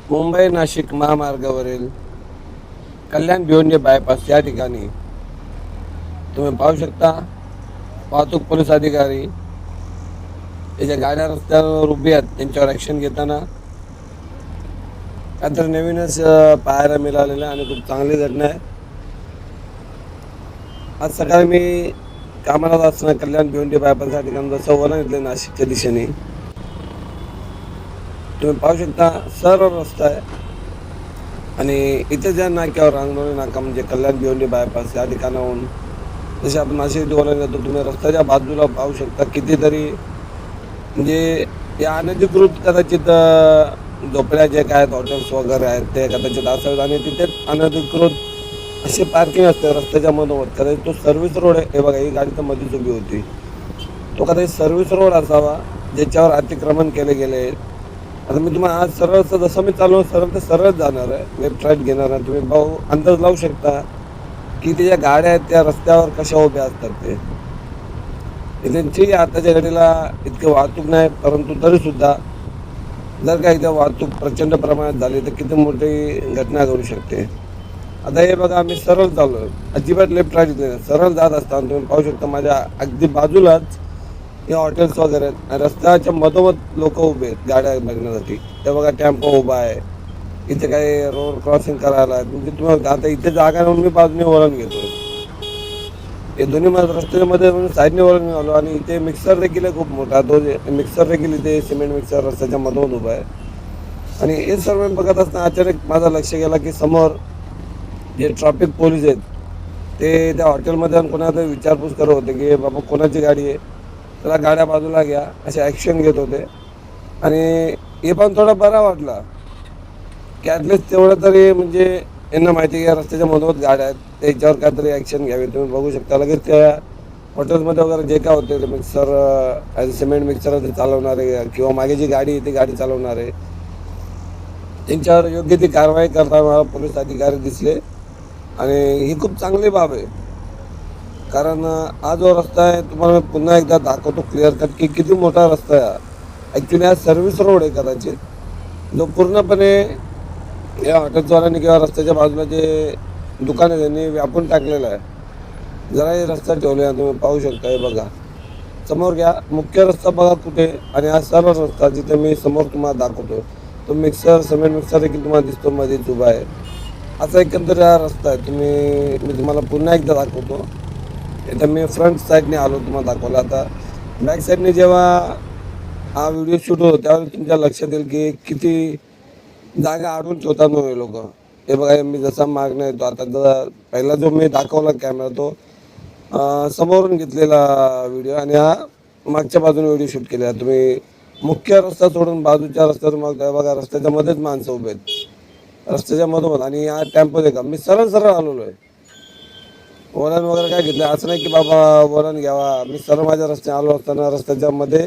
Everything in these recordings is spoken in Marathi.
मुंबई नाशिक महामार्गावरील कल्याण भिवंडी बायपास या ठिकाणी तुम्ही पाहू शकता वाहतूक पोलीस अधिकारी याच्या गाड्या रस्त्यावर उभी आहेत, त्यांच्यावर ॲक्शन घेताना काहीतरी नवीनच पाहायला मिळालेलं आहे आणि खूप चांगली घटना आहे. आज सकाळी मी कामाला जात असताना कल्याण भिवंडी बायपास या ठिकाणी जसं वळण घेतलं नाशिकच्या दिशेने तुम्ही पाहू शकता सरळ रस्ता आहे आणि इथे ज्या नाक्यावर रांगणोळी नाका म्हणजे कल्याण भिवंडी बायपास या ठिकाणाहून जसे आपण नाशिक वळण घेतो तुम्ही रस्त्याच्या बाजूला पाहू शकता कितीतरी म्हणजे या अनधिकृत कदाचित झोपड्या जे काय आहेत हॉटेल्स वगैरे आहेत ते कदाचित असावेत आणि तिथे अनधिकृत असे पार्किंग असते रस्त्याच्या मधोमध. कदाचित तो सर्व्हिस रोड आहे. हे बघा ही गाडी तर मध्येच उभी होती. तो कदाचित सर्व्हिस रोड असावा ज्याच्यावर अतिक्रमण केले गेले. आता मी तुम्हाला आज सरळ जसं मी चालू सरळ तर सरळ जाणार आहे, लेफ्ट राईट घेणार आहे. तुम्ही भाऊ अंदाज लावू शकता की ते ज्या गाड्या आहेत त्या रस्त्यावर कशा उभ्या असतात ते. त्यांची आताच्या घडीला इतकी वाहतूक नाही, परंतु तरीसुद्धा जर का इथं वाहतूक प्रचंड प्रमाणात झाली तर किती मोठी घटना घडू शकते. आता हे बघा आम्ही सरळ चाललो, अजिबात लेफ्ट राईट नाही, सरळ जात असताना तुम्ही पाहू शकता माझ्या अगदी बाजूलाच हे हॉटेल्स वगैरे आहेत आणि रस्त्याच्या मधोमध लोक उभे आहेत गाड्या बघण्यासाठी. ते बघा टेम्पो उभा आहे, इथे काही रोड क्रॉसिंग करायला आहे. म्हणजे तुम्हाला आता इथे जागा म्हणून मी बाजूने वळण घेतोय. हे दोन्ही रस्त्यामध्ये साईडने वळून आलो आणि इथे मिक्सर देखील आहे खूप मोठा. तो मिक्सर देखील इथे सिमेंट मिक्सर रस्त्याच्या मधून उभा आहे आणि हे सर्व बघत असताना अचानक माझं लक्ष गेला की समोर जे ट्रॅफिक पोलीस आहेत ते त्या हॉटेलमध्ये कोणाला विचारपूस करत होते की बाबा कोणाची गाडी आहे, त्याला गाड्या बाजूला घ्या असे ॲक्शन घेत होते. आणि हे पण थोडा बरा वाटला की ॲटलिस्ट तेवढं तरी म्हणजे यांना माहिती आहे रस्त्याच्या मधोमध गाड्या आहेत त्याच्यावर काहीतरी ॲक्शन घ्यावी. तुम्ही बघू शकता लगेच त्या हॉटेल्समध्ये वगैरे जे काय होते मिक्सर ॲज सिमेंट मिक्सर ते चालवणारे किंवा मागे जी गाडी आहे ती गाडी चालवणारे त्यांच्यावर योग्य ती कारवाई करताना पोलीस अधिकारी दिसले आणि ही खूप चांगली बाब आहे. कारण हा जो रस्ता आहे तुम्हाला पुन्हा एकदा दाखवतो क्लिअर कट की किती मोठा रस्ता आहे. ॲक्च्युली हा सर्व्हिस रोड आहे कदाचित जो पूर्णपणे या हॉटेल्सवाल्यांनी किंवा रस्त्याच्या बाजूला जे दुकान आहे त्यांनी व्यापून टाकलेलं आहे. जरा हे रस्ता ठेवले तुम्ही पाहू शकता. हे बघा समोर घ्या, मुख्य रस्ता बघा कुठे आणि हा सर्व रस्ता जिथे मी समोर तुम्हाला दाखवतो तो मिक्सर सिमेंट मिक्सर देखील तुम्हाला दिसतो मध्येच उभा आहे. असा एकंदर हा रस्ता आहे. मी तुम्हाला पुन्हा एकदा दाखवतो. इथं मी फ्रंट साईडने आलो तुम्हाला दाखवलं. आता बॅक साईडने जेव्हा हा व्हिडिओ शूट होतो त्यावेळी तुमच्या लक्षात येईल की किती जागा अडवून ठेवतात नव्हे लोक. हे बघा मी जसा मागणं येतो आता पहिला जो मी दाखवला कॅमेरा तो समोरून घेतलेला व्हिडिओ आणि हा मागच्या बाजूने व्हिडिओ शूट केला. तुम्ही मुख्य रस्ता सोडून बाजूच्या रस्त्यावर मग बघा रस्त्याच्या मध्येच माणसं उभे आहेत रस्त्याच्या मधोमध आणि हा टेम्पो देखा मी सरळ सरळ आलेलो आहे. वळण वगैरे काय घेतलं असं नाही की बाबा वळण घ्यावा. मी सरळ माझ्या रस्त्याने आलो असताना रस्त्याच्या मध्ये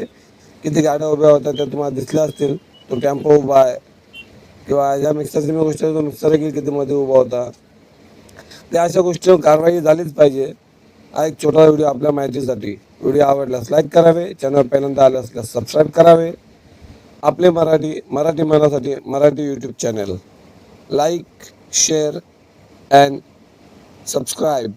किती गाड्या उभ्या होत्या त्या तुम्हाला दिसल्या असतील. तो टेम्पो उभा आहे किंवा ज्या मिक्सरची मी गोष्ट तो मिक्सर देखील किती मध्ये उभा होता. त्या अशा गोष्टीवर कारवाई झालीच पाहिजे. हा एक छोटा व्हिडिओ आपल्या माहितीसाठी. व्हिडिओ आवडल्यास लाईक करावे, चॅनल पहिल्यांदा आले असल्यास सबस्क्राईब करावे. आपले मराठी मनासाठी Marathi YouTube channel like share and subscribe.